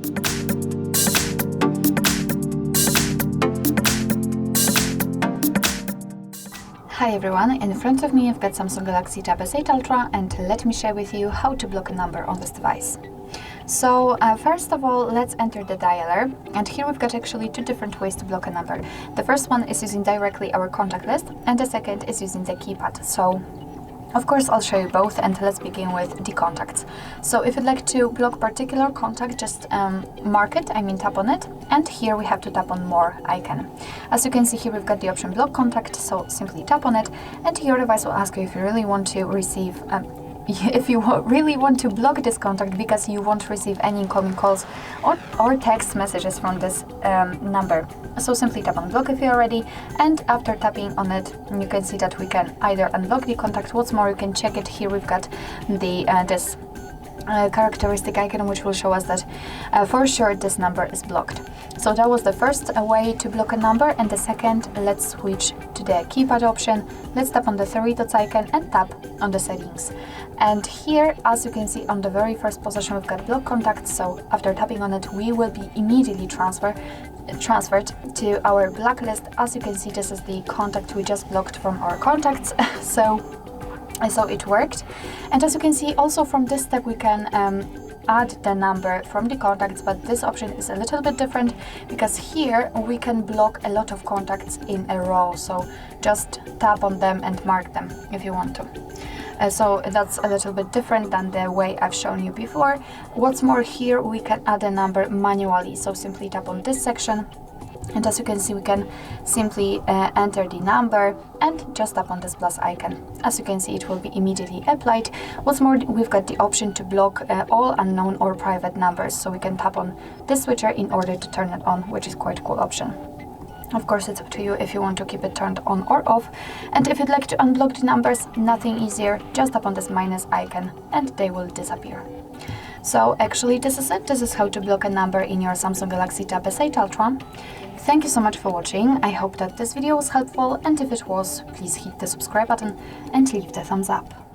Hi everyone, in front of me I've got Samsung Galaxy Tab S8 Ultra, and let me share with you how to block a number on this device. So first of all, let's enter the dialer, and here we've got actually two different ways to block a number. The first one is using directly our contact list, and the second is using the keypad. So of course I'll show you both, and let's begin with the contacts. So if you'd like to block particular contact, just mark it, tap on it, and here we have to tap on more icon. As you can see here, we've got the option block contact, so simply tap on it, and your device will ask you if you really want to receive if you really want to block this contact because you won't receive any incoming calls or text messages from this number. So simply tap on block if you're ready, and after tapping on it, you can see that we can either unblock the contact. What's more, you can check it here. We've got the this characteristic icon which will show us that for sure this number is blocked. So that was the first way to block a number, and the second, let's switch to the keypad option. Let's tap on the three dots icon and tap on the settings. And here, as you can see, on the very first position we've got block contacts. So after tapping on it, we will be immediately transferred to our blacklist. As you can see, this is the contact we just blocked from our contacts. So it worked. And as you can see, also from this step we can add the number from the contacts, but this option is a little bit different because here we can block a lot of contacts in a row. So just tap on them and mark them if you want to. So that's a little bit different than the way I've shown you before. What's more, here we can add a number manually. So simply tap on this section, and as you can see, we can simply enter the number and just tap on this plus icon. As you can see, it will be immediately applied. What's more, we've got the option to block all unknown or private numbers. So we can tap on this switcher in order to turn it on, which is quite a cool option. Of course, it's up to you if you want to keep it turned on or off. And if you'd like to unblock the numbers, nothing easier. Just tap on this minus icon and they will disappear. So actually this is it. This is how to block a number in your Samsung Galaxy Tab S8 Ultra. Thank you so much for watching. I hope that this video was helpful, and if it was, please hit the subscribe button and leave the thumbs up.